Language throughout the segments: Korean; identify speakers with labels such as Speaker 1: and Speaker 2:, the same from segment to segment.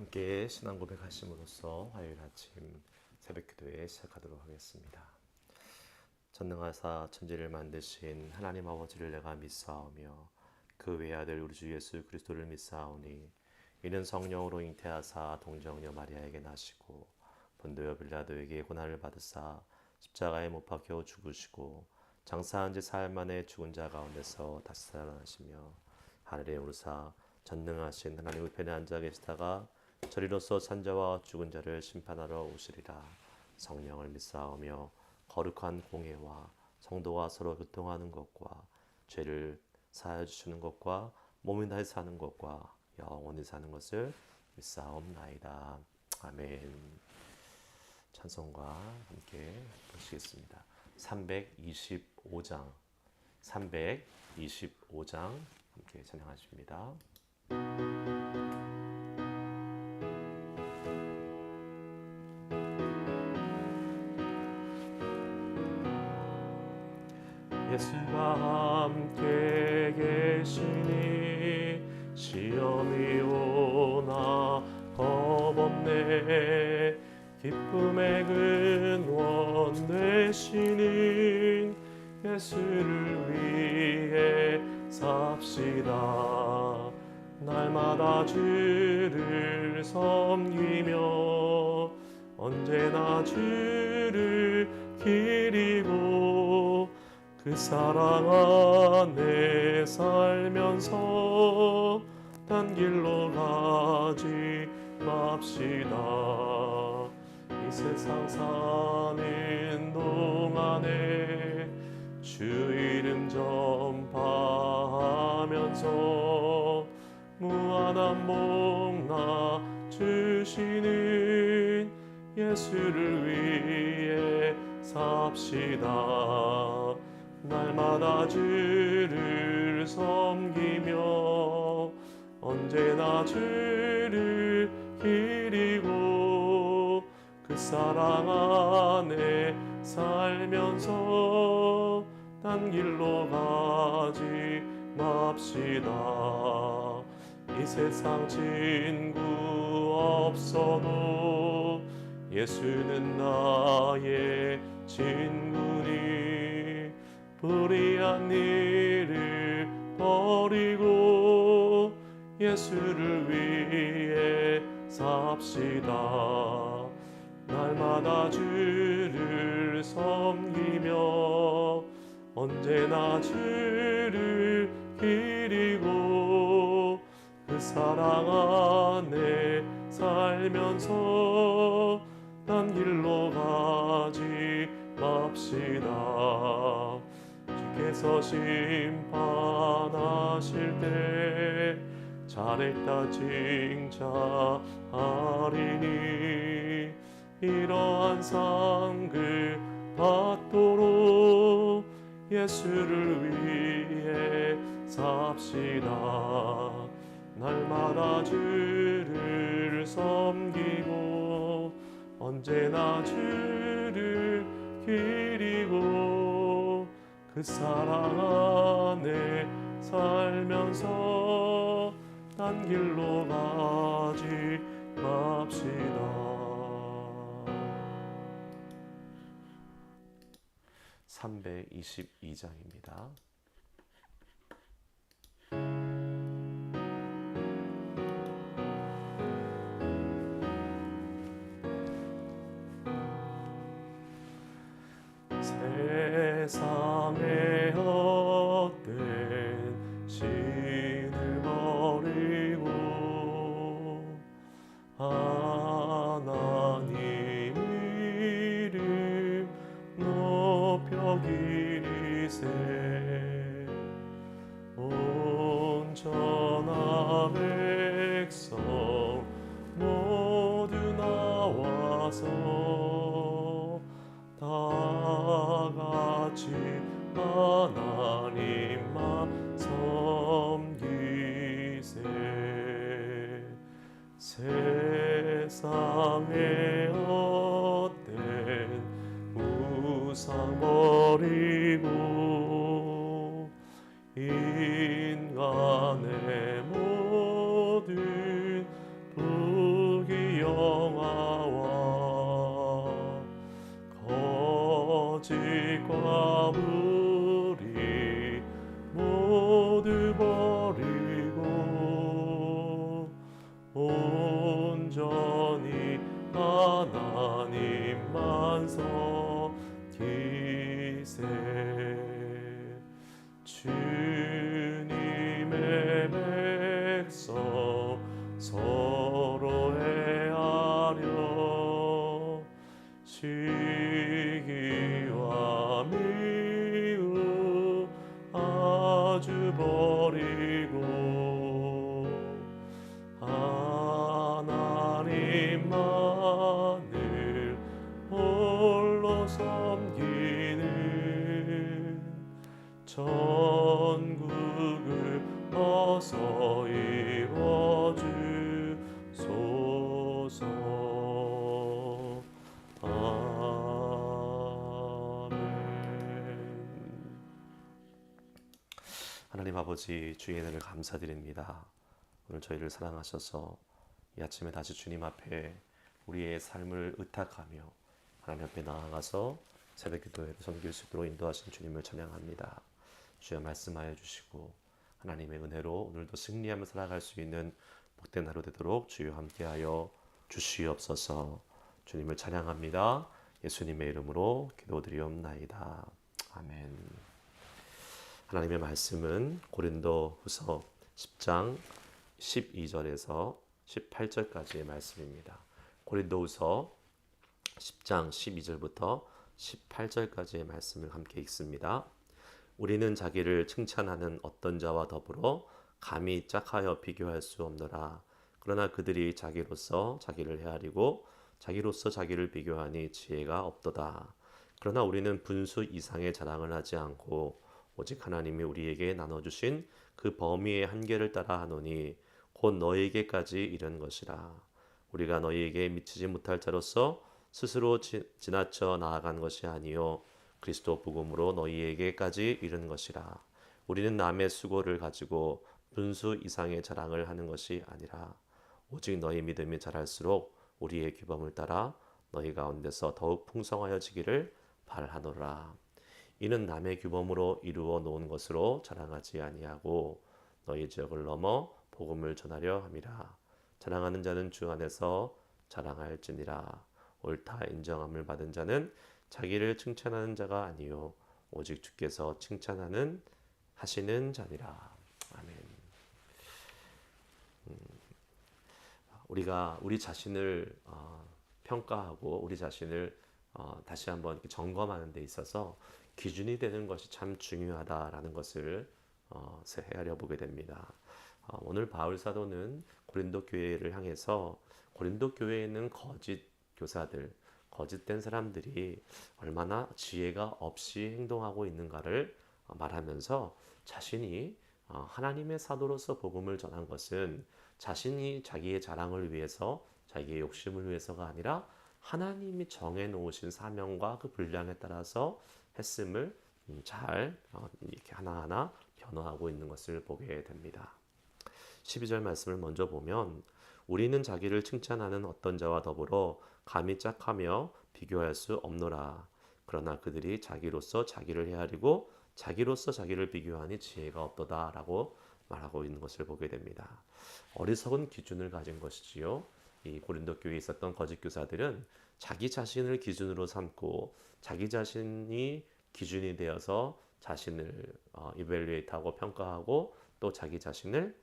Speaker 1: 함께 신앙 고백하심으로써 화요일 아침 새벽 기도회 시작하도록 하겠습니다. 전능하사 천지를 만드신 하나님 아버지를 내가 믿사오며 그 외아들 우리 주 예수 그리스도를 믿사오니 이는 성령으로 잉태하사 동정녀 마리아에게 나시고 본도여 빌라도에게 고난을 받으사 십자가에 못 박혀 죽으시고 장사한 지 사흘 만에 죽은 자 가운데서 다시 살아나시며 하늘에 오르사 전능하신 하나님 우편에 앉아 계시다가 저리로서 산자와 죽은 자를 심판하러 오시리라. 성령을 믿사오며 거룩한 공회와 성도가 서로 교통하는 것과 죄를 사하여 주시는 것과 몸이 다해 사는 것과 영원히 사는 것을 믿사옵나이다. 아멘. 찬송과 함께 보시겠습니다. 325장 함께 찬양하십니다. 예수가 함께 계시니 시험이 오나 겁없네. 기쁨의 근원 되시는 예수를 위해 삽시다. 날마다 주를 섬기며 언제나 주를 기리고 그 사랑 안에 살면서 딴 길로 가지 맙시다. 이 세상 사는 동안에 주 이름 전파하면서 무한한 복나 주시는 예수를 위해 삽시다. 날마다 주를 섬기며 언제나 주를 기리고 그 사랑 안에 살면서 딴 길로 가지 맙시다. 이 세상 친구 없어도 예수는 나의 친구니 불의한 일을 버리고 예수를 위해 삽시다. 날마다 주를 섬기며 언제나 주를 기리고 그 사랑 안에 살면서 딴 길로 가지 맙시다. 주께서 심판하실 때 잘했다 칭찬하리니 이러한 상을 받도록 예수를 위해 삽시다. 날마다 주를 섬기고 언제나 주를 기리고 그 사랑 안에 살면서 딴 길로 가지 맙시다. 322장입니다. 세상의 헛된 신을 버리고 하나님 이름 높여 기리세. 온전한 백성 모두 나와서 다 같이 하나님만 섬기세. 세상의 헛된 우상 버리고 인간의 모든 저주 버리고 하나님만을 홀로 섬기는 천국을 어서 이뤄주소서. 아멘. 하나님 아버지, 주의 은혜를 감사드립니다. 오늘 저희를 사랑하셔서 이 아침에 다시 주님 앞에 우리의 삶을 의탁하며 하나님 앞에 나아가서 새벽 기도회를 섬길 수 있도록 인도하신 주님을 찬양합니다. 주여 말씀하여 주시고 하나님의 은혜로 오늘도 승리하며 살아갈 수 있는 복된 하루 되도록 주여 함께하여 주시옵소서. 주님을 찬양합니다. 예수님의 이름으로 기도드리옵나이다. 아멘. 하나님의 말씀은 고린도후서 10장 12절에서 18절까지의 말씀입니다. 고린도후서 10장 12절부터 18절까지의 말씀을 함께 읽습니다. 우리는 자기를 칭찬하는 어떤 자와 더불어 감히 짝하여 비교할 수 없노라. 그러나 그들이 자기로서 자기를 헤아리고 자기로서 자기를 비교하니 지혜가 없도다. 그러나 우리는 분수 이상의 자랑을 하지 않고 오직 하나님이 우리에게 나눠주신 그 범위의 한계를 따라 하노니 곧 너희에게까지 이른 것이라. 우리가 너희에게 미치지 못할 자로서 스스로 지나쳐 나아간 것이 아니요 그리스도 복음으로 너희에게까지 이른 것이라. 우리는 남의 수고를 가지고 분수 이상의 자랑을 하는 것이 아니라 오직 너희 믿음이 자랄수록 우리의 규범을 따라 너희 가운데서 더욱 풍성하여지기를 바라노라. 이는 남의 규범으로 이루어 놓은 것으로 자랑하지 아니하고 너희 지역을 넘어 복음을 전하려 함이라. 자랑하는 자는 주 안에서 자랑할지니라. 옳다 인정함을 받은 자는 자기를 칭찬하는 자가 아니요 오직 주께서 칭찬하는 하시는 자니라. 아멘. 우리가 우리 자신을 평가하고 우리 자신을 다시 한번 점검하는 데 있어서 기준이 되는 것이 참 중요하다라는 것을 헤아려 보게 됩니다. 오늘 바울 사도는 고린도 교회를 향해서 고린도 교회에 있는 거짓 교사들, 거짓된 사람들이 얼마나 지혜가 없이 행동하고 있는가를 말하면서 자신이 하나님의 사도로서 복음을 전한 것은 자신이 자기의 자랑을 위해서 자기의 욕심을 위해서가 아니라 하나님이 정해 놓으신 사명과 그 분량에 따라서 했음을 잘 이렇게 하나하나 변화하고 있는 것을 보게 됩니다. 12절 말씀을 먼저 보면 우리는 자기를 칭찬하는 어떤 자와 더불어 감히 짝하며 비교할 수 없노라. 그러나 그들이 자기로서 자기를 헤아리고 자기로서 자기를 비교하니 지혜가 없도다 라고 말하고 있는 것을 보게 됩니다. 어리석은 기준을 가진 것이지요. 이 고린도 교회에 있었던 거짓 교사들은 자기 자신을 기준으로 삼고 자기 자신이 기준이 되어서 자신을 이벨리에이트하고 평가하고 또 자기 자신을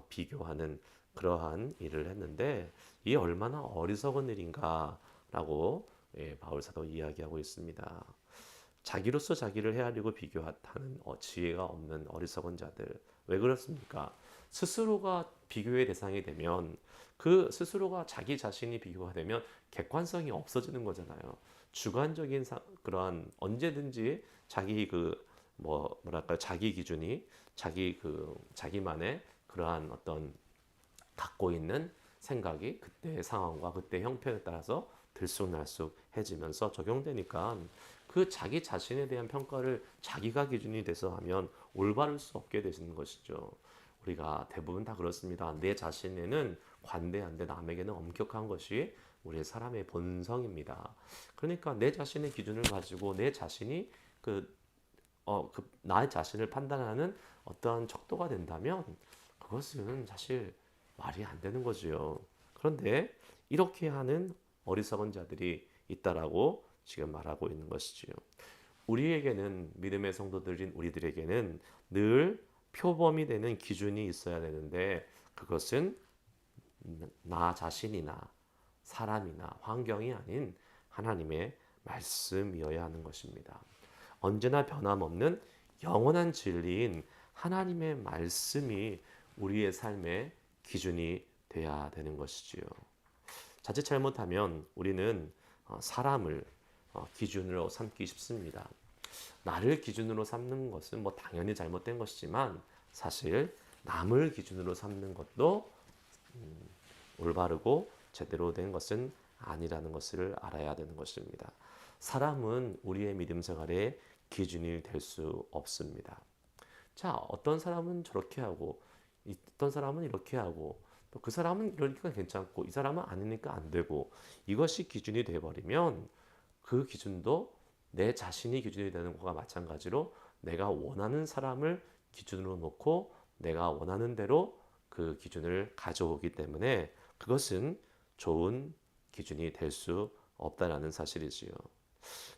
Speaker 1: 비교하는 그러한 일을 했는데 이게 얼마나 어리석은 일인가라고 바울 사도 이야기하고 있습니다. 자기로서 자기를 헤아리고 비교하는 지혜가 없는 어리석은 자들. 왜 그렇습니까? 스스로가 비교의 대상이 되면 그 스스로가 자기 자신이 비교가 되면 객관성이 없어지는 거잖아요. 주관적인 그러한 언제든지 자기 뭐랄까 자기 기준이 자기만의 그러한 어떤 갖고 있는 생각이 그때의 상황과 그때의 형편에 따라서 들쑥날쑥해지면서 적용되니까 그 자기 자신에 대한 평가를 자기가 기준이 돼서 하면 올바를 수 없게 되시는 것이죠. 우리가 대부분 다 그렇습니다. 내 자신에는 관대한데 남에게는 엄격한 것이 우리의 사람의 본성입니다. 그러니까 내 자신의 기준을 가지고 내 자신이 나의 자신을 판단하는 어떠한 척도가 된다면 그것은 사실 말이 안 되는 거지요. 그런데 이렇게 하는 어리석은 자들이 있다라고 지금 말하고 있는 것이지요. 우리에게는 믿음의 성도들인 우리들에게는 늘 표범이 되는 기준이 있어야 되는데 그것은 나 자신이나 사람이나 환경이 아닌 하나님의 말씀이어야 하는 것입니다. 언제나 변함없는 영원한 진리인 하나님의 말씀이 우리의 삶의 기준이 돼야 되는 것이지요. 자칫 잘못하면 우리는 사람을 기준으로 삼기 쉽습니다. 나를 기준으로 삼는 것은 뭐 당연히 잘못된 것이지만 사실 남을 기준으로 삼는 것도 올바르고 제대로 된 것은 아니라는 것을 알아야 되는 것입니다. 사람은 우리의 믿음 생활의 기준이 될 수 없습니다. 자, 어떤 사람은 저렇게 하고, 어떤 사람은 이렇게 하고, 또 그 사람은 이러니까 괜찮고, 이 사람은 아니니까 안 되고, 이것이 기준이 되어버리면 그 기준도 내 자신이 기준이 되는 것과 마찬가지로 내가 원하는 사람을 기준으로 놓고 내가 원하는 대로 그 기준을 가져오기 때문에 그것은 좋은 기준이 될 수 없다라는 사실이지요.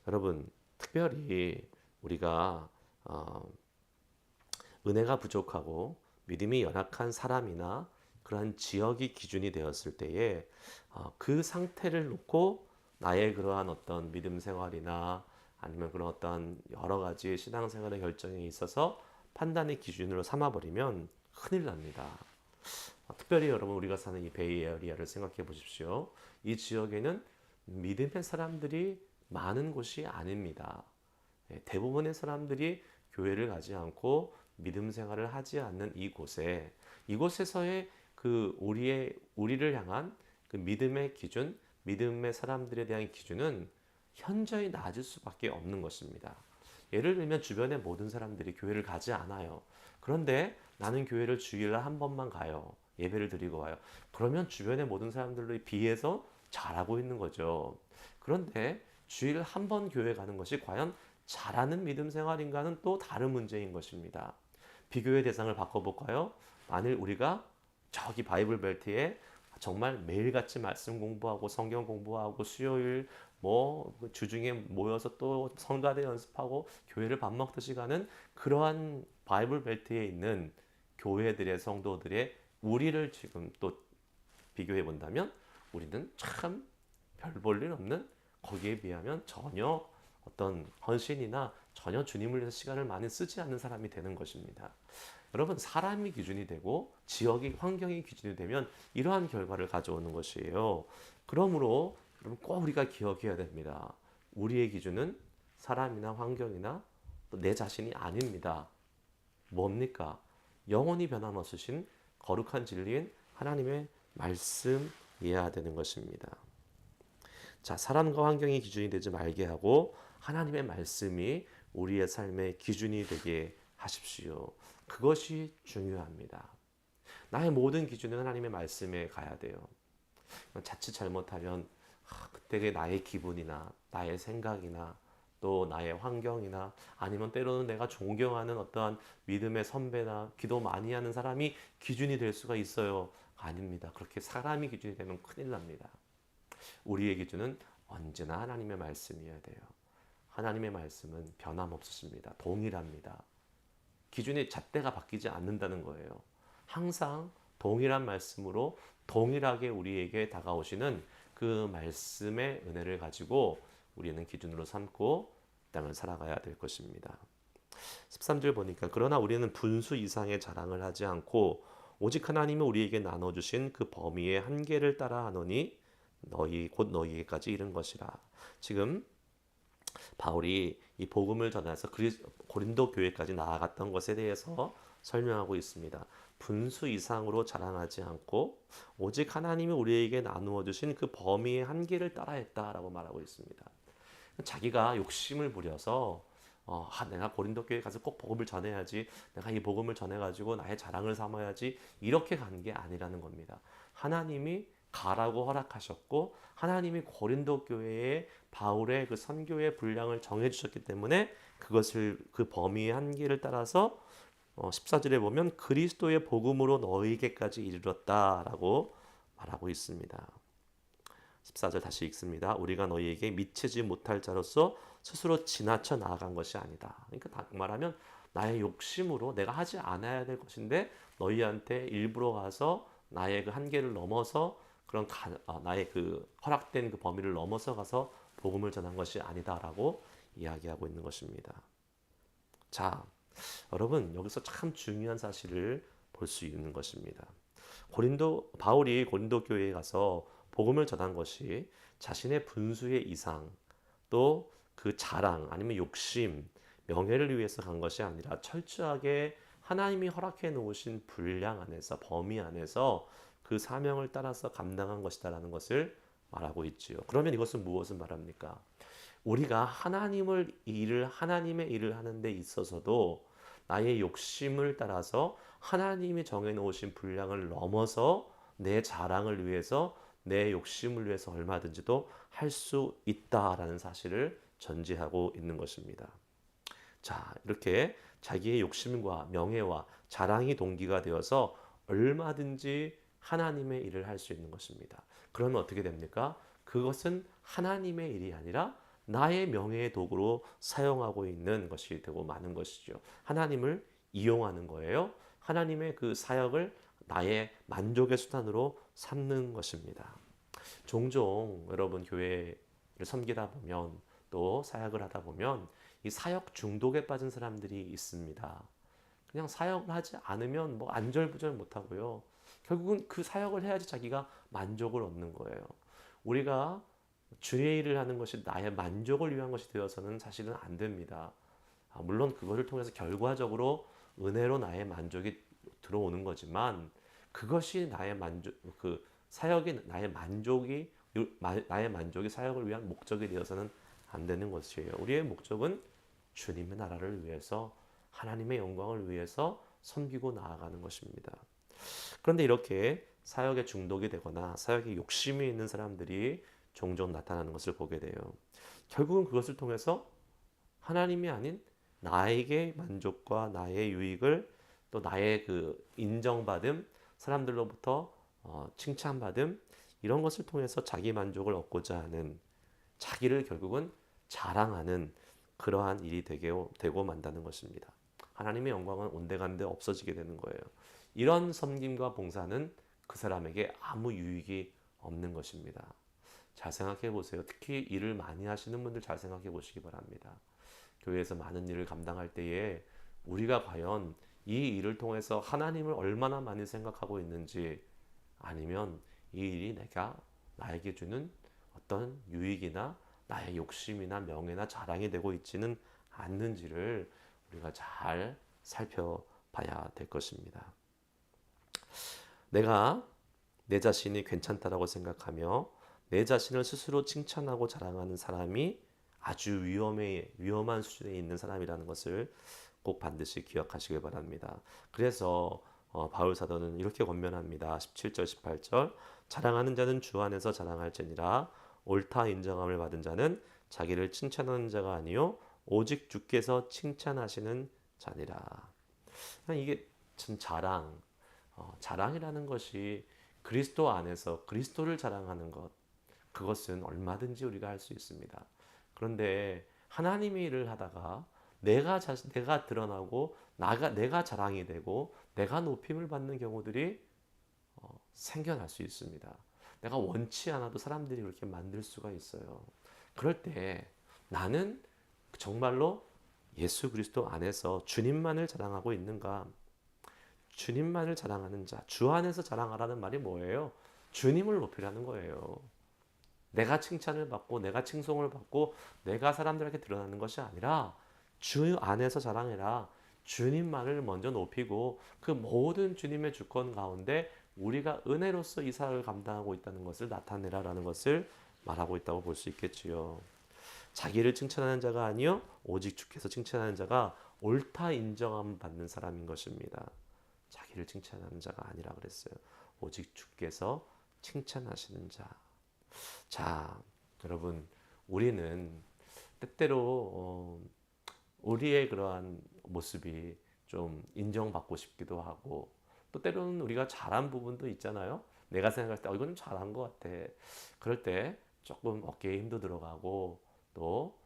Speaker 1: 여러분, 특별히 우리가 은혜가 부족하고 믿음이 연약한 사람이나 그러한 지역이 기준이 되었을 때에 그 상태를 놓고 나의 그러한 어떤 믿음 생활이나 아니면 그런 어떤 여러 가지 신앙생활의 결정에 있어서 판단의 기준으로 삼아버리면 큰일 납니다. 특별히 여러분 우리가 사는 이 베이에리아를 생각해 보십시오. 이 지역에는 믿음의 사람들이 많은 곳이 아닙니다. 대부분의 사람들이 교회를 가지 않고 믿음 생활을 하지 않는 이곳에서의 그 우리를 향한 그 믿음의 기준, 믿음의 사람들에 대한 기준은 현저히 낮을 수밖에 없는 것입니다. 예를 들면 주변의 모든 사람들이 교회를 가지 않아요. 그런데 나는 교회를 주일날 한 번만 가요. 예배를 드리고 와요. 그러면 주변의 모든 사람들에 비해서 잘하고 있는 거죠. 그런데 주일 한 번 교회 가는 것이 과연 잘하는 믿음 생활인가는 또 다른 문제인 것입니다. 비교의 대상을 바꿔볼까요? 만일 우리가 저기 바이블 벨트에 정말 매일같이 말씀 공부하고 성경 공부하고 수요일 뭐 주중에 모여서 또 성가대 연습하고 교회를 밥 먹듯이 가는 그러한 바이블 벨트에 있는 교회들의 성도들의 우리를 지금 또 비교해 본다면 우리는 참 별 볼 일 없는, 거기에 비하면 전혀 어떤 헌신이나 전혀 주님을 위해서 시간을 많이 쓰지 않는 사람이 되는 것입니다. 여러분, 사람이 기준이 되고 지역이, 환경이 기준이 되면 이러한 결과를 가져오는 것이에요. 그러므로 여러분 꼭 우리가 기억해야 됩니다. 우리의 기준은 사람이나 환경이나 또 내 자신이 아닙니다. 뭡니까? 영원히 변함없으신 거룩한 진리인 하나님의 말씀이어야 되는 것입니다. 자, 사람과 환경이 기준이 되지 말게 하고 하나님의 말씀이 우리의 삶의 기준이 되게 하십시오. 그것이 중요합니다. 나의 모든 기준은 하나님의 말씀에 가야 돼요. 자칫 잘못하면 그때 나의 기분이나 나의 생각이나 또 나의 환경이나 아니면 때로는 내가 존경하는 어떠한 믿음의 선배나 기도 많이 하는 사람이 기준이 될 수가 있어요. 아닙니다. 그렇게 사람이 기준이 되면 큰일 납니다. 우리의 기준은 언제나 하나님의 말씀이어야 돼요. 하나님의 말씀은 변함없으십니다. 동일합니다. 기준의 잣대가 바뀌지 않는다는 거예요. 항상 동일한 말씀으로 동일하게 우리에게 다가오시는 그 말씀의 은혜를 가지고 우리는 기준으로 삼고 이 땅을 살아가야 될 것입니다. 13절 보니까 그러나 우리는 분수 이상의 자랑을 하지 않고 오직 하나님이 우리에게 나눠주신 그 범위의 한계를 따라 하노니 곧 너희에게까지 이른 것이라. 지금 바울이 이 복음을 전해서 고린도 교회까지 나아갔던 것에 대해서 설명하고 있습니다. 분수 이상으로 자랑하지 않고 오직 하나님이 우리에게 나누어 주신 그 범위의 한계를 따라했다라고 말하고 있습니다. 자기가 욕심을 부려서 내가 고린도 교회 가서 꼭 복음을 전해야지, 내가 이 복음을 전해가지고 나의 자랑을 삼아야지, 이렇게 가는 게 아니라는 겁니다. 하나님이 가라고 허락하셨고 하나님이 고린도 교회에 바울의 그 선교의 분량을 정해 주셨기 때문에 그것을 그 범위의 한계를 따라서 14절에 보면 그리스도의 복음으로 너희에게까지 이르렀다라고 말하고 있습니다. 14절 다시 읽습니다. 우리가 너희에게 미치지 못할 자로서 스스로 지나쳐 나아간 것이 아니다. 그러니까 말하면 나의 욕심으로 내가 하지 않아야 될 것인데 너희한테 일부러 가서 나의 그 한계를 넘어서 그런 나의 그 허락된 그 범위를 넘어서 가서 복음을 전한 것이 아니다라고 이야기하고 있는 것입니다. 자, 여러분, 여기서 참 중요한 사실을 볼 수 있는 것입니다. 바울이 고린도 교회에 가서 복음을 전한 것이 자신의 분수의 이상, 또 그 자랑 아니면 욕심, 명예를 위해서 간 것이 아니라 철저하게 하나님이 허락해 놓으신 분량 안에서, 범위 안에서 그 사명을 따라서 감당한 것이다라는 것을 말하고 있지요. 그러면 이것은 무엇을 말합니까? 우리가 하나님의 일을 하는 데 있어서도 나의 욕심을 따라서 하나님이 정해 놓으신 분량을 넘어서 내 자랑을 위해서, 내 욕심을 위해서 얼마든지도 할 수 있다라는 사실을 전제하고 있는 것입니다. 자, 이렇게 자기의 욕심과 명예와 자랑이 동기가 되어서 얼마든지 하나님의 일을 할 수 있는 것입니다. 그러면 어떻게 됩니까? 그것은 하나님의 일이 아니라 나의 명예의 도구로 사용하고 있는 것이 되고 마는 것이죠. 하나님을 이용하는 거예요. 하나님의 그 사역을 나의 만족의 수단으로 삼는 것입니다. 종종 여러분 교회를 섬기다 보면, 또 사역을 하다 보면 이 사역 중독에 빠진 사람들이 있습니다. 그냥 사역을 하지 않으면 뭐 안절부절 못하고요. 결국은 그 사역을 해야지 자기가 만족을 얻는 거예요. 우리가 주의 일을 하는 것이 나의 만족을 위한 것이 되어서는 사실은 안 됩니다. 물론 그것을 통해서 결과적으로 은혜로 나의 만족이 들어오는 거지만, 그것이 나의 만족, 그 사역이 나의 만족이 사역을 위한 목적이 되어서는 안 되는 것이에요. 우리의 목적은 주님의 나라를 위해서, 하나님의 영광을 위해서 섬기고 나아가는 것입니다. 그런데 이렇게 사역에 중독이 되거나 사역에 욕심이 있는 사람들이 종종 나타나는 것을 보게 돼요. 결국은 그것을 통해서 하나님이 아닌 나에게 만족과 나의 유익을, 또 나의 그 인정받음, 사람들로부터 칭찬받음, 이런 것을 통해서 자기 만족을 얻고자 하는, 자기를 결국은 자랑하는 그러한 일이 되고 만다는 것입니다. 하나님의 영광은 온데간데 없어지게 되는 거예요. 이런 섬김과 봉사는 그 사람에게 아무 유익이 없는 것입니다. 잘 생각해 보세요. 특히 일을 많이 하시는 분들 잘 생각해 보시기 바랍니다. 교회에서 많은 일을 감당할 때에 우리가 과연 이 일을 통해서 하나님을 얼마나 많이 생각하고 있는지, 아니면 이 일이 나에게 주는 어떤 유익이나 나의 욕심이나 명예나 자랑이 되고 있지는 않는지를 우리가 잘 살펴봐야 될 것입니다. 내가 내 자신이 괜찮다라고 생각하며 내 자신을 스스로 칭찬하고 자랑하는 사람이 아주 위험한 수준에 있는 사람이라는 것을 꼭 반드시 기억하시길 바랍니다. 그래서 바울 사도는 이렇게 권면합니다. 17절 18절 자랑하는 자는 주 안에서 자랑할지니라. 옳다 인정함을 받은 자는 자기를 칭찬하는 자가 아니요 오직 주께서 칭찬하시는 자니라. 이게 참 자랑이라는 것이 그리스도 안에서 그리스도를 자랑하는 것, 그것은 얼마든지 우리가 할 수 있습니다. 그런데 하나님의 일을 하다가 내가 드러나고 내가 자랑이 되고 내가 높임을 받는 경우들이 생겨날 수 있습니다. 내가 원치 않아도 사람들이 그렇게 만들 수가 있어요. 그럴 때 나는 정말로 예수 그리스도 안에서 주님만을 자랑하고 있는가? 주님만을 자랑하는 자, 주 안에서 자랑하라는 말이 뭐예요? 주님을 높이라는 거예요. 내가 칭찬을 받고 내가 칭송을 받고 내가 사람들에게 드러나는 것이 아니라 주 안에서 자랑해라. 주님만을 먼저 높이고 그 모든 주님의 주권 가운데 우리가 은혜로서 이 사역을 감당하고 있다는 것을 나타내라라는 것을 말하고 있다고 볼 수 있겠지요. 자기를 칭찬하는 자가 아니요 오직 주께서 칭찬하는 자가 옳다 인정함 받는 사람인 것입니다. 자기를 칭찬하는 자가 아니라 그랬어요. 오직 주께서 칭찬하시는 자. 자, 여러분, 우리는 때때로 우리의 그러한 모습이 좀 인정받고 싶기도 하고, 또 때로는 우리가 잘한 부분도 있잖아요. 내가 생각할 때 이거는 잘한 것 같아. 그럴 때 조금 어깨에 힘도 들어가고 또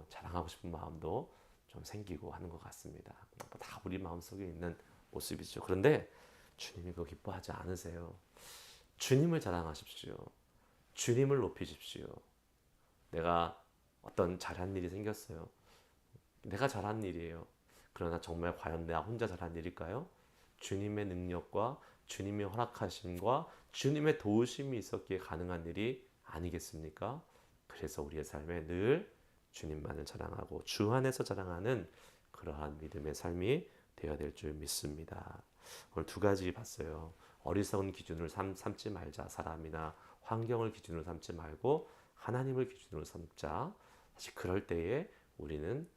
Speaker 1: 자랑하고 싶은 마음도 좀 생기고 하는 것 같습니다. 다 우리 마음속에 있는 모습이죠. 그런데 주님이 그거 기뻐하지 않으세요. 주님을 자랑하십시오. 주님을 높이십시오. 내가 어떤 잘한 일이 생겼어요. 내가 잘한 일이에요. 그러나 정말 과연 내가 혼자 잘한 일일까요? 주님의 능력과 주님의 허락하심과 주님의 도우심이 있었기에 가능한 일이 아니겠습니까? 그래서 우리의 삶에 늘 주님만을 자랑하고 주 안에서 자랑하는 그러한 믿음의 삶이 되어야 될 줄 믿습니다. 오늘 두 가지 봤어요. 어리석은 기준을 삼지 말자. 사람이나 환경을 기준으로 삼지 말고 하나님을 기준으로 삼자. 사실 그럴 때에 우리는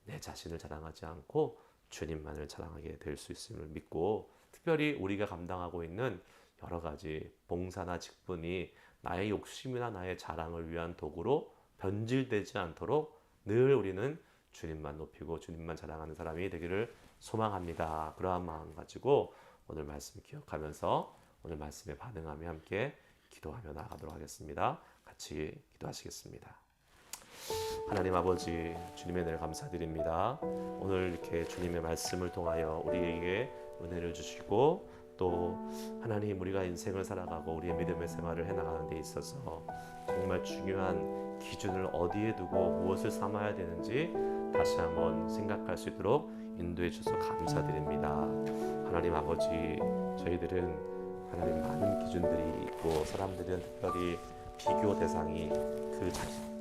Speaker 1: 내 자신을 자랑하지 않고 주님만을 자랑하게 될 수 있음을 믿고, 특별히 우리가 감당하고 있는 여러 가지 봉사나 직분이 나의 욕심이나 나의 자랑을 위한 도구로 변질되지 않도록 늘 우리는 주님만 높이고 주님만 자랑하는 사람이 되기를 소망합니다. 그러한 마음 가지고 오늘 말씀 기억하면서 오늘 말씀에 반응하며 함께 기도하며 나아가도록 하겠습니다. 같이 기도하시겠습니다. 하나님 아버지, 주님의 은혜를 감사드립니다. 오늘 이렇게 주님의 말씀을 통하여 우리에게 은혜를 주시고, 또 하나님, 우리가 인생을 살아가고 우리의 믿음의 생활을 해나가는 데 있어서 정말 중요한 기준을 어디에 두고 무엇을 삼아야 되는지 다시 한번 생각할 수 있도록 인도해 주셔서 감사드립니다. 하나님 아버지, 저희들은 하나님 많은 기준들이 있고, 사람들은 특별히 비교 대상이 그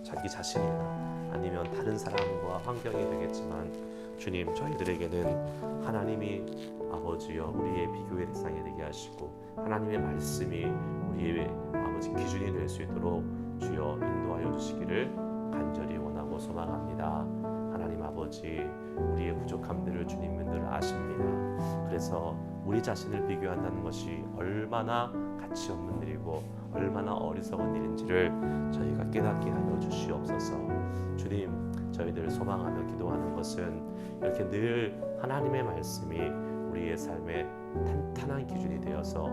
Speaker 1: 자기 자신이나 아니면 다른 사람과 환경이 되겠지만, 주님, 저희들에게는 하나님이 아버지여 우리의 비교의 대상이 되게 하시고 하나님의 말씀이 우리의 아버지 기준이 될 수 있도록 주여 인도하여 주시기를 간절히 원하고 소망합니다. 하나님 아버지, 우리의 부족함들을 주님은 늘 아십니다. 그래서 우리 자신을 비교한다는 것이 얼마나 가치 없는 일이고 얼마나 어리석은 일인지를 저희가 깨닫게 하여 주시옵소서. 주님, 저희들 소망하며 기도하는 것은 이렇게 늘 하나님의 말씀이 우리의 삶의 탄탄한 기준이 되어서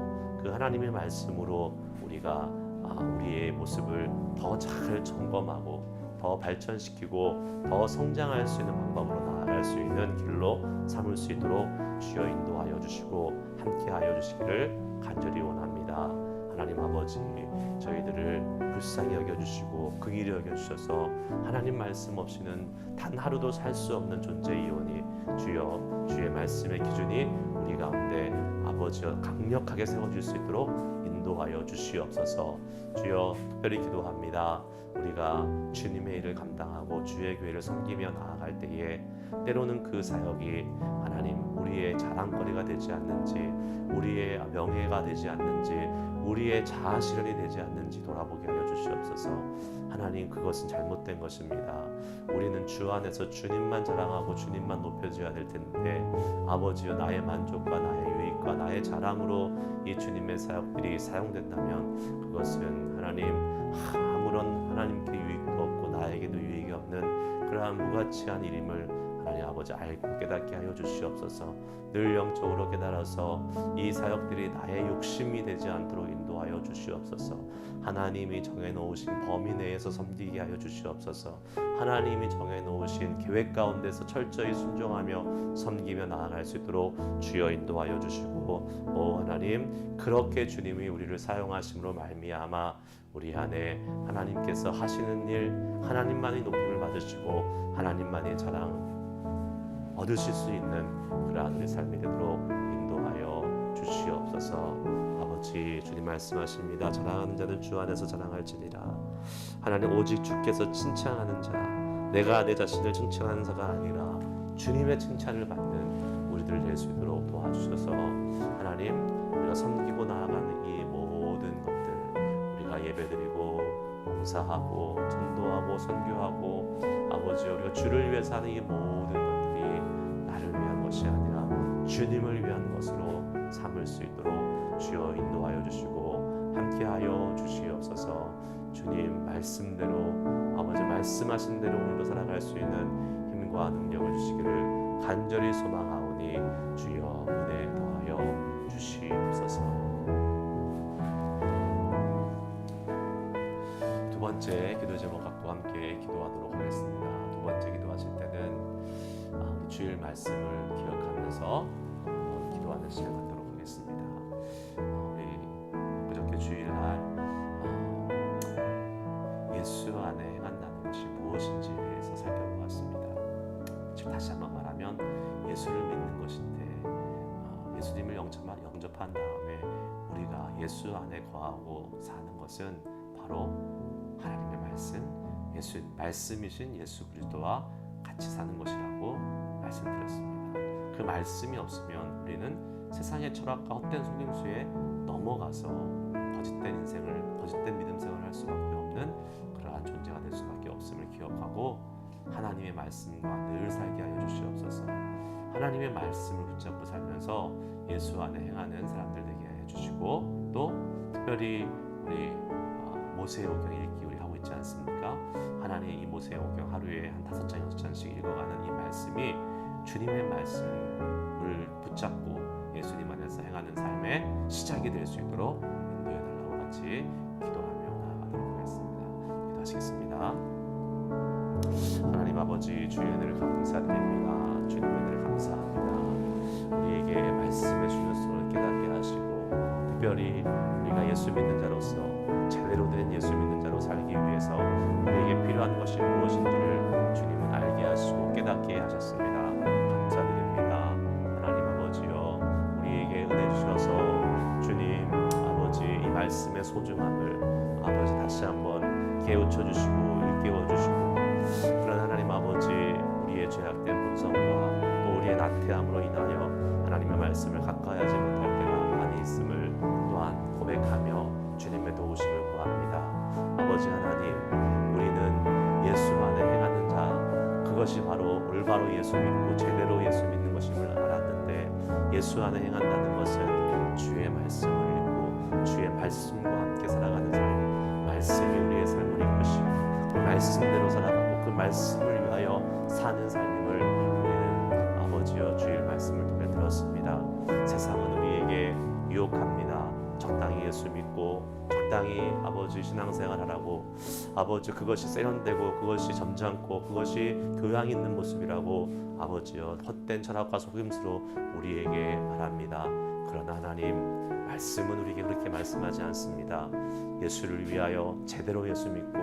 Speaker 1: 그 하나님의 말씀으로 우리가 우리의 모습을 더 잘 점검하고 더 발전시키고 더 성장할 수 있는 방법으로 나아갈 수 있는 길로 삼을 수 있도록 주여 인도하여 주시고 함께하여 주시기를 간절히 원합니다. 하나님 아버지, 저희들을 불쌍히 여겨주시고 긍휼히 여겨주셔서 하나님 말씀 없이는 단 하루도 살 수 없는 존재이오니 주여, 주의 말씀의 기준이 우리 가운데 아버지여 강력하게 세워질 수 있도록 인도하여 주시옵소서. 주여, 특별히 기도합니다. 우리가 주님의 일을 감당하고 주의 교회를 섬기며 나아갈 때에 때로는 그 사역이 하나님 우리의 자랑거리가 되지 않는지, 우리의 명예가 되지 않는지, 우리의 자아 실현이 되지 않는지 돌아보게 하여 주시옵소서. 하나님, 그것은 잘못된 것입니다. 우리는 주 안에서 주님만 자랑하고 주님만 높여줘야 될 텐데, 아버지여, 나의 만족과 나의 유익과 나의 자랑으로 이 주님의 사역들이 사용된다면 그것은 하나님 아무런 하나님께 유익도 없고 나에게도 유익이 없는 그러한 무가치한 일임을 하나님 아버지 알고 깨닫게 하여 주시옵소서. 늘 영적으로 깨달아서 이 사역들이 나의 욕심이 되지 않도록 인도하여 주시옵소서. 하나님이 정해놓으신 범위 내에서 섬기게 하여 주시옵소서. 하나님이 정해놓으신 계획 가운데서 철저히 순종하며 섬기며 나아갈 수 있도록 주여 인도하여 주시고, 하나님, 그렇게 주님이 우리를 사용하심으로 말미암아 우리 안에 하나님께서 하시는 일, 하나님만이 높임을 받으시고 하나님만의 자랑 얻으실 수 있는 그러한 우리 삶이 되도록 인도하여 주시옵소서. 아버지, 주님 말씀하십니다. 자랑하는 자는 주 안에서 자랑할지니라. 하나님, 오직 주께서 칭찬하는 자, 내가 내 자신을 칭찬하는 자가 아니라 주님의 칭찬을 받는 우리들 될 수 있도록 도와주셔서, 하나님, 우리가 섬기고 나아가는 이 모든 것들, 우리가 예배드리고 봉사하고 전도하고 선교하고 아버지, 우리가 주를 위해서 하는 이 모든 것들이 나를 위한 것이 아니라 주님을 위한 것으로 삼을 수 있도록 주여 인도하여 주시고 함께하여 주시옵소서. 주님 말씀대로, 아버지 말씀하신 대로 오늘도 살아갈 수 있는 힘과 능력을 주시기를 간절히 소망하오니 주여 은혜 더하여 주시옵소서. 두 번째 기도 제목 갖고 함께 기도하도록 하겠습니다. 두 번째 기도하실 때는 주일 말씀을 기억하면서 기도하는 시간 갖도록 하겠습니다. 우리 그저께 주일날 예수 안에 행한다는 것이 무엇인지에 대해서 살펴보았습니다. 즉 다시 한번 말하면 예수 예수님을 영접한 다음에 우리가 예수 안에 거하고 사는 것은 바로 하나님의 말씀이신 예수 그리스도와 같이 사는 것이라고 말씀드렸습니다. 그 말씀이 없으면 우리는 세상의 철학과 헛된 속임수에 넘어가서 거짓된 믿음 생활을 할 수밖에 없는 그러한 존재가 될 수밖에 없음을 기억하고 하나님의 말씀과 늘 살게 하여 주시옵소서. 하나님의 말씀을 붙잡고 살면서 예수 안에 행하는 사람들 되게 하여 주시고, 또 특별히 우리 모세오경 읽기 우리 하고 있지 않습니까? 하나님의 이 모세오경 하루에 한 5장 6장씩 읽어가는 이 말씀이 주님의 말씀을 붙잡고 예수님 안에서 행하는 삶의 시작이 될 수 있도록 인도해 달라고 같이 기도하며 나아가도록 하겠습니다. 기도하시겠습니다. 하나님 아버지, 주의 은혜를 감사드립니다. 주님의 은혜를 감사합니다. 우리에게 말씀의 중요성을 깨닫게 하시고, 특별히 우리가 예수 믿는 자로서 제대로 된 예수 믿는 자로 살기 위해서 우리에게 필요한 것이 무엇인지를 주님은 알게 하시고 깨닫게 하셨습니다. 감사드립니다. 하나님 아버지요, 우리에게 은혜 주셔서 주님 아버지 이 말씀의 소중함을 아버지 다시 한번 깨우쳐 주시고 일깨워 주시고, 그런 하나님 아버지 우리의 죄악된 본성과 또 우리의 나태함으로 인하여 하나님의 말씀을 가까이 하지 못할 때가 많이 있음을 또한 고백하며 주님의 도우심을 구합니다. 아버지 하나님, 우리는 예수 안에 행하는 자, 그것이 바로 올바로 예수 믿고 제대로 예수 믿는 것임을 알았는데, 예수 안에 행한다는 것은 주의 말씀을 읽고 주의 말씀과 함께 살아가는 삶, 말씀이 우리의 삶을 이끄시고 그 말씀대로 살아가고 그 말씀을 위하여 사는 삶임을 우리는 아버지여 주의 말씀을 통해 들었습니다. 세상은 우리에게 유혹합니다. 적당히 예수 믿고 적당히 아버지 신앙생활 하라고, 아버지 그것이 세련되고 그것이 점잖고 그것이 교양 있는 모습이라고 아버지여 헛된 철학과 속임수로 우리에게 말합니다. 그러나 하나님, 말씀은 우리에게 그렇게 말씀하지 않습니다. 예수를 위하여 제대로 예수 믿고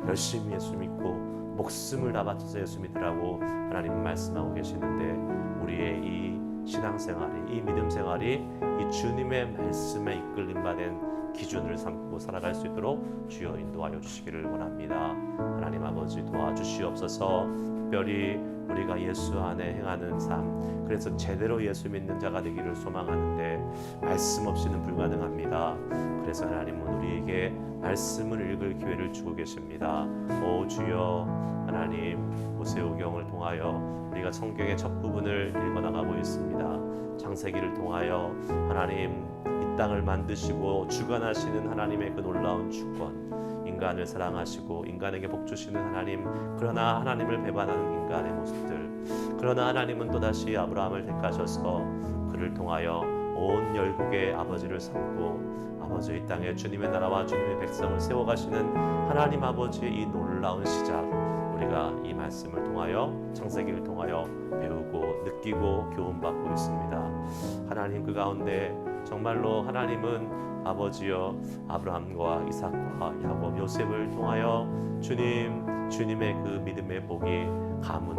Speaker 1: 열심히 예수 믿고 목숨을 다 바쳐서 예수 믿으라고 하나님 말씀하고 계시는데, 우리의 이 신앙생활이, 이 믿음생활이 이 주님의 말씀에 이끌림 받은 기준을 삼고 살아갈 수 있도록 주여 인도하여 주시기를 원합니다. 하나님 아버지 도와주시옵소서. 특별히 우리가 예수 안에 행하는 삶, 그래서 제대로 예수 믿는 자가 되기를 소망하는데 말씀 없이는 불가능합니다. 그래서 하나님은 우리에게 말씀을 읽을 기회를 주고 계십니다. 오 주여, 하나님 모세오경을 통하여 우리가 성경의 첫 부분을 읽어나가고 있습니다. 창세기를 통하여 하나님 이 땅을 만드시고 주관하시는 하나님의 그 놀라운 주권, 인간을 사랑하시고 인간에게 복 주시는 하나님, 그러나 하나님을 배반하는 인간의 모습들, 그러나 하나님은 또다시 아브라함을 택하셔서 그를 통하여 온 열국의 아버지를 삼고 아버지 이 땅에 주님의 나라와 주님의 백성을 세워가시는 하나님 아버지의 이 놀라운 시작, 우리가 이 말씀을 통하여 창세기를 통하여 배우고 느끼고 교훈받고 있습니다. 하나님 그 가운데 정말로 하나님은 아버지여 아브라함과 이삭과 야곱, 요셉을 통하여 주님의 그 믿음의 복이 가문,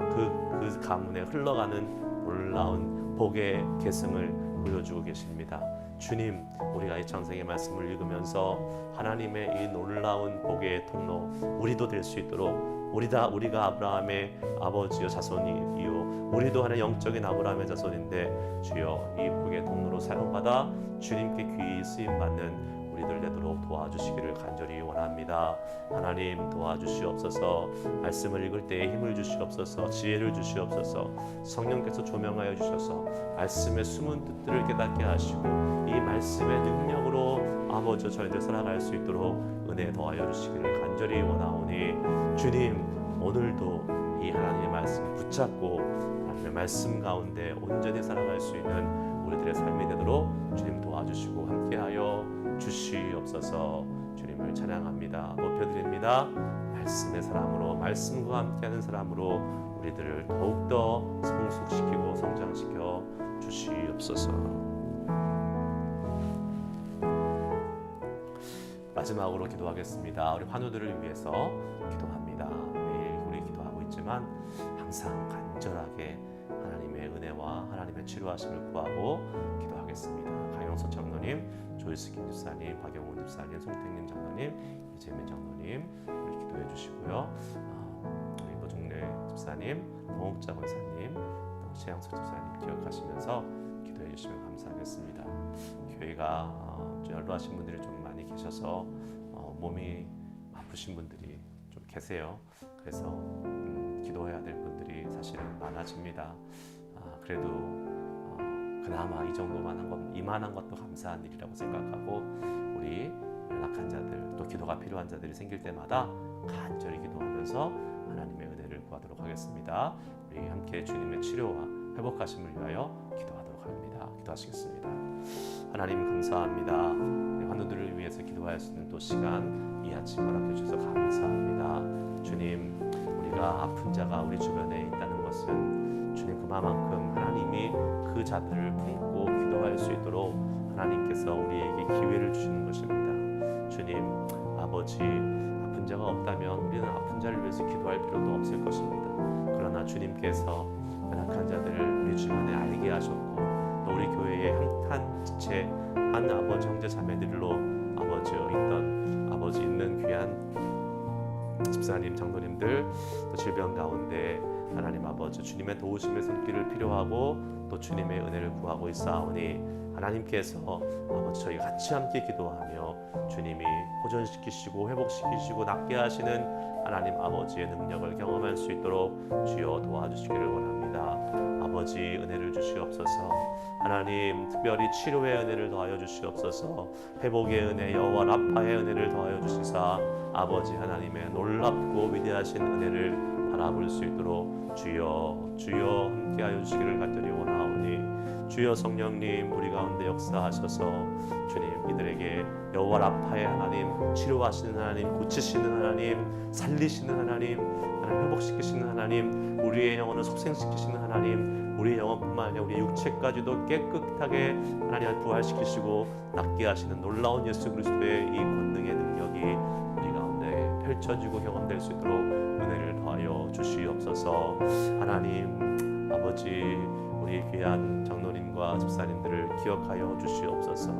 Speaker 1: 그 가문에 흘러가는 놀라운 복의 계승을 보여주고 계십니다. 주님, 우리가 이 창세기 말씀을 읽으면서 하나님의 이 놀라운 복의 통로 우리도 될 수 있도록, 우리가 아브라함의 아버지여 자손이요 우리도 하나의 영적인 아브라함의 자손인데 주여 이 복의 통로로 사용받아 주님께 귀히 쓰임받는 우리들 되도록 도와주시기를 간절히 원합니다. 하나님 도와주시옵소서. 말씀을 읽을 때에 힘을 주시옵소서. 지혜를 주시옵소서. 성령께서 조명하여 주셔서 말씀의 숨은 뜻들을 깨닫게 하시고 이 말씀의 능력으로 아버지 저희들 살아갈 수 있도록 은혜 더하여 주시기를 간절히 원하오니, 주님 오늘도 이 하나님의 말씀을 붙잡고 하나님의 말씀 가운데 온전히 살아갈 수 있는 우리들의 삶이 되도록 주님 도와주시고 함께하여 주시옵소서. 주님을 찬양합니다. 높여드립니다. 말씀의 사람으로, 말씀과 함께하는 사람으로 우리들을 더욱더 성숙시키고 성장시켜 주시옵소서. 마지막으로 기도하겠습니다. 우리 환우들을 위해서 기도합니다. 매일 우리 기도하고 있지만 항상 간절하게 하나님의 하나님의 은혜와 하나님의 치료하심을 구하고 기도하겠습니다. 강영석 장로님, 조일스킨 집사님, 박영훈 집사님, 송택님 장로님, 이재민 장로님 우리 기도해 주시고요. 우리 모종래 집사님, 동욱자 권사님, 또 최양석 집사님 기억하시면서 기도해 주시면 감사하겠습니다. 교회가 연로하신 분들이 좀 많이 계셔서 몸이 아프신 분들이 좀 계세요. 그래서 기도해야 될 분들이 사실은 많아집니다. 그래도 그나마 이 정도만 이만한 것도 감사한 일이라고 생각하고 우리 연약한 자들 또 기도가 필요한 자들이 생길 때마다 간절히 기도하면서 하나님의 은혜를 구하도록 하겠습니다. 우리 함께 주님의 치료와 회복하심을 위하여 기도하도록 합니다. 기도하시겠습니다. 하나님 감사합니다. 환우들을 위해서 기도할 수 있는 또 시간 이 아침 허락해 주셔서 감사합니다. 주님, 우리가 아픈 자가 우리 주변에 있다는 것은 주님 그만큼 하나님이 그 자들을 품고 기도할 수 있도록 하나님께서 우리에게 기회를 주시는 것입니다. 주님, 아버지, 아픈 자가 없다면 우리는 아픈 자를 위해서 기도할 필요도 없을 것입니다. 그러나 주님께서 연약한 자들을 우리 주변에 알게 하셨고 또 우리 교회의 한 지체 한 아버지 형제 자매들로 아버지여 있던 아버지 있는 귀한 집사님 장로님들 또 질병 가운데 하나님 아버지 주님의 도우심의 손길을 필요하고 또 주님의 은혜를 구하고 있사오니 하나님께서 아버지 저희 같이 함께 기도하며 주님이 호전시키시고 회복시키시고 낫게 하시는 하나님 아버지의 능력을 경험할 수 있도록 주여 도와주시기를 원합니다. 아버지 은혜를 주시옵소서. 하나님 특별히 치료의 은혜를 더하여 주시옵소서. 회복의 은혜 여호와 라파의 은혜를 더하여 주시사 아버지 하나님의 놀랍고 위대하신 은혜를 바라볼 수 있도록 주여 함께하여 주시기를 간절히 원하오니 주여 성령님 우리 가운데 역사하셔서 주님 이들에게 여호와 라파의 하나님 치료하시는 하나님 고치시는 하나님 살리시는 하나님 회복시키시는 하나님 우리의 영혼을 속생시키시는 하나님 우리의 영혼뿐만 아니라 우리의 육체까지도 깨끗하게 하나님 부활시키시고 낫게 하시는 놀라운 예수 그리스도의 이 권능의 능력이 우리 가운데 펼쳐지고 경험될 수 있도록 은혜를 더하여 주시옵소서. 하나님 아버지 우리 귀한 장로님과 집사님들을 기억하여 주시옵소서.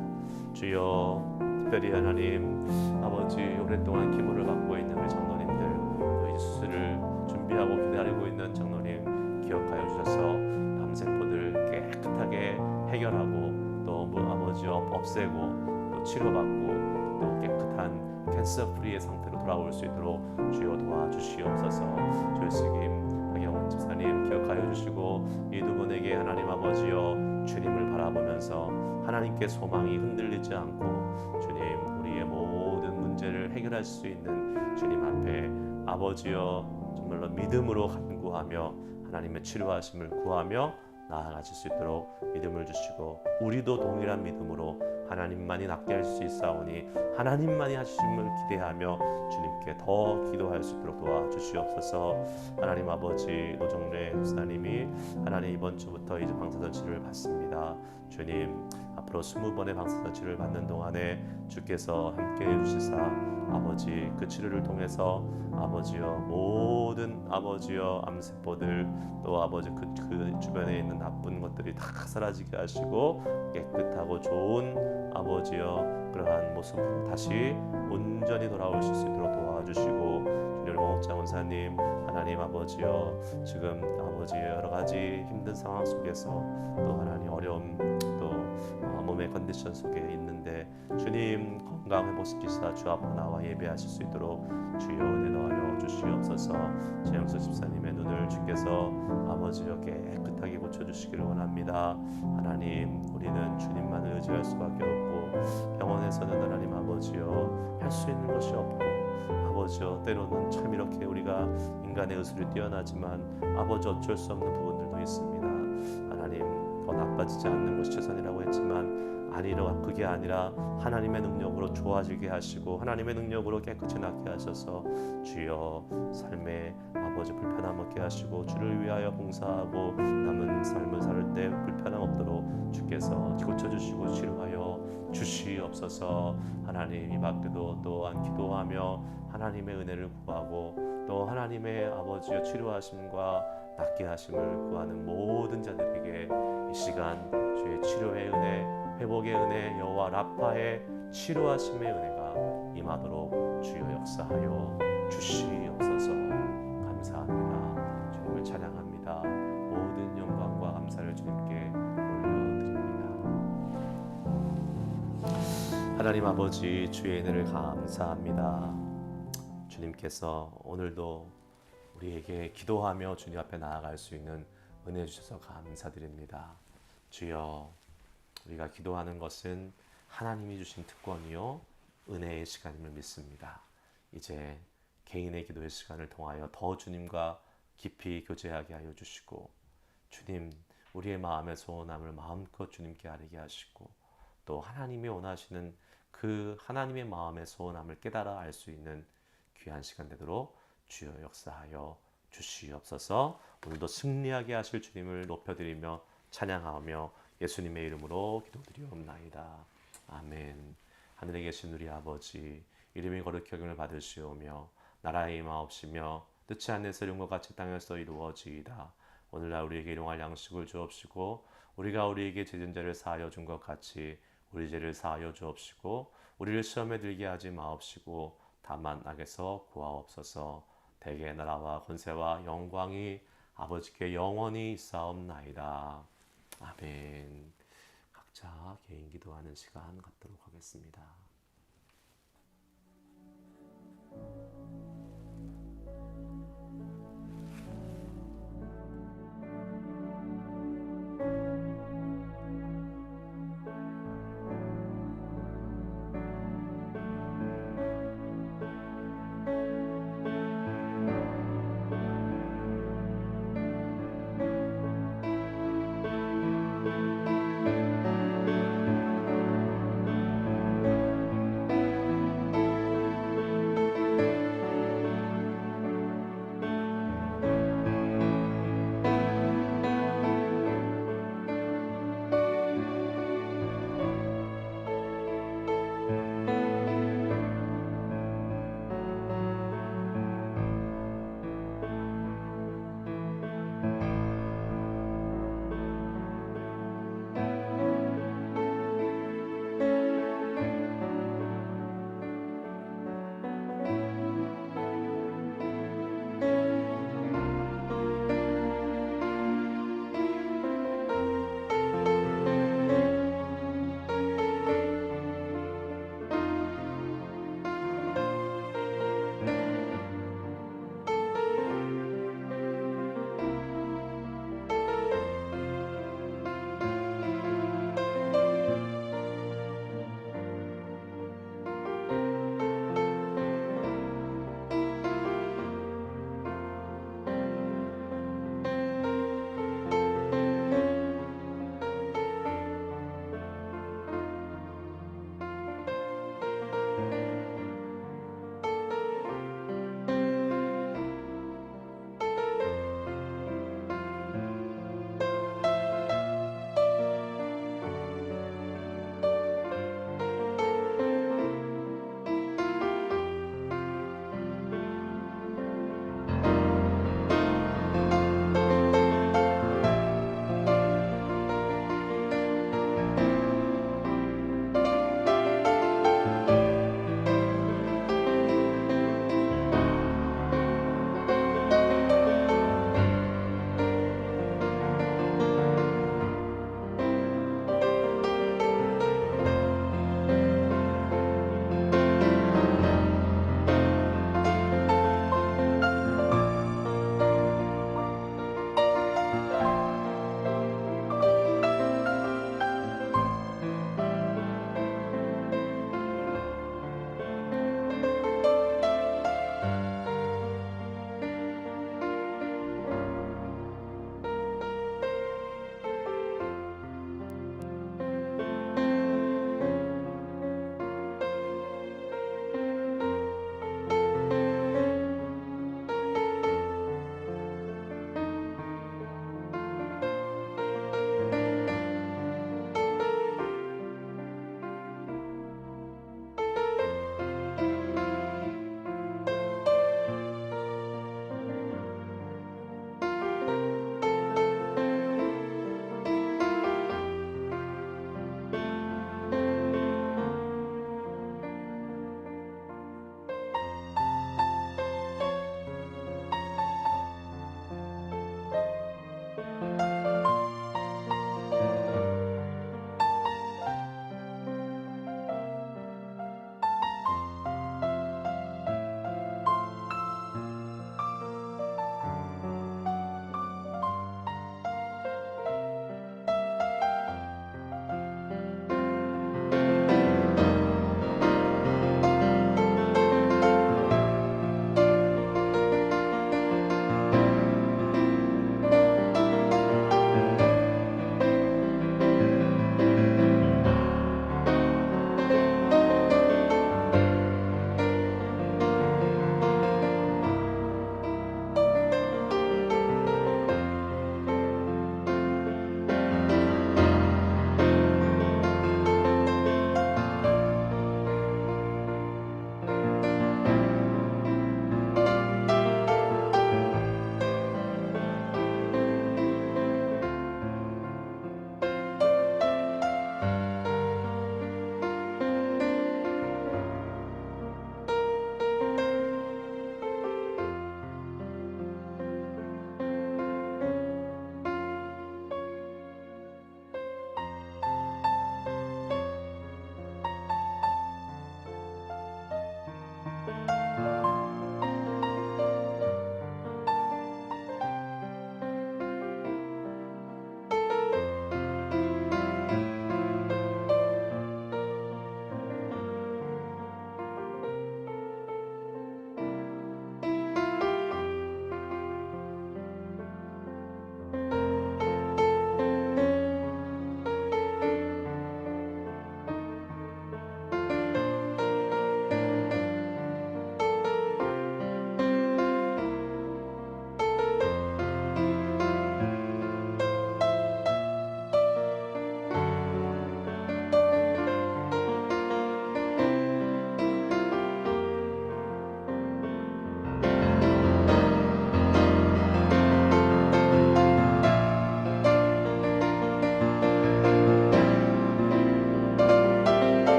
Speaker 1: 주여 특별히 하나님 아버지 오랫동안 기도를 받고 있는 우리 장로님들 또 이 수술을 준비하고 기다리고 있는 장로님 기억하여 주셔서 암세포들 깨끗하게 해결하고 또 아버지 없애고 또 치료받고 또 깨끗한 캔서 프리의 상태로 돌아올 수 있도록 주여 도와주시옵소서. 조일스김 박영훈 집사님 기억하여 주시고 이 두 분에게 하나님 아버지여 주님을 바라보면서 하나님께 소망이 흔들리지 않고 주님 우리의 모든 문제를 해결할 수 있는 주님 앞에 아버지여 정말로 믿음으로 간구하며 하나님의 치료하심을 구하며 나아가실 수 있도록 믿음을 주시고 우리도 동일한 믿음으로 하나님만이 낫게 할 수 있사오니 하나님만이 하심을 기대하며 주님께 더 기도할 수 있도록 도와주시옵소서. 하나님 아버지 노정래 목사님이 하나님 이번 주부터 이제 방사선 치료를 받습니다. 주님 앞으로 20번의 방사선 치료를 받는 동안에 주께서 함께해 주시사 아버지 그 치료를 통해서 아버지여 모든 아버지여 암세포들 또 아버지 그 주변에 있는 나쁜 것들이 다 사라지게 하시고 깨끗하고 좋은 아버지여 그러한 모습으로 다시 온전히 돌아오실 수 있도록 도와주시고 우리 원옥장 원사님 하나님 아버지여 지금 아버지의 여러 가지 힘든 상황 속에서 또 하나님 어려움 또 몸의 컨디션 속에 있는데 주님 건강 회복시키사 주 앞에 나와 예배하실 수 있도록 주여 은혜 더하여 주시옵소서. 최영수 집사님의 눈을 주께서 아버지여 깨끗하게 고쳐주시기를 원합니다. 하나님 우리는 주님만을 의지할 수밖에 없고 병원에서는 하나님 아버지여 할 수 있는 것이 없고 아버지여 때로는 참 이렇게 우리가 인간의 의술이 뛰어나지만 아버지 어쩔 수 없는 부분들도 있습니다. 하나님 더 나빠지지 않는 것이 최선이라고 했지만 아니라 그게 아니라 하나님의 능력으로 좋아지게 하시고 하나님의 능력으로 깨끗이 낫게 하셔서 주여 삶에 아버지 불편함 없게 하시고 주를 위하여 봉사하고 남은 삶을 살 때 불편함 없도록 주께서 고쳐주시고 치료하여 주시옵소서. 하나님 이 밖에도 또한 기도하며 하나님의 은혜를 구하고 또 하나님의 아버지의 치료하심과 낫게 하심을 구하는 모든 자들에게 이 시간 주의 치료의 은혜, 회복의 은혜, 여호와 라파의 치료하심의 은혜가 임하도록 주여 역사하여 주시옵소서. 감사합니다. 주님을 찬양합니다. 모든 영광과 감사를 주님께 올려드립니다. 하나님 아버지, 주의 은혜를 감사합니다. 주님께서 오늘도 우리에게 기도하며 주님 앞에 나아갈 수 있는 은혜 주셔서 감사드립니다. 주여, 우리가 기도하는 것은 하나님이 주신 특권이요 은혜의 시간임을 믿습니다. 이제 개인의 기도의 시간을 통하여 더 주님과 깊이 교제하게 하여 주시고, 주님, 우리의 마음의 소원함을 마음껏 주님께 아뢰게 하시고, 또 하나님이 원하시는 그 하나님의 마음의 소원함을 깨달아 알 수 있는 귀한 시간 되도록 주여 역사하여 주시옵소서. 오늘도 승리하게 하실 주님을 높여드리며 찬양하며 예수님의 이름으로 기도드리옵나이다. 아멘. 하늘에 계신 우리 아버지, 이름이 거룩히 여김을 받으시오며 나라의 임하옵시며 뜻이 하늘에서 이룬 것 같이 땅에서 이루어지이다. 오늘날 우리에게 일용할 양식을 주옵시고 우리가 우리에게 죄진 자를 사하여 준 것 같이 우리 죄를 사하여 주옵시고 우리를 시험에 들게 하지 마옵시고 다만 악에서 구하옵소서. 대개 나라와 권세와 영광이 아버지께 영원히 있사옵나이다. 아멘. 각자 개인 기도하는 시간 갖도록 하겠습니다.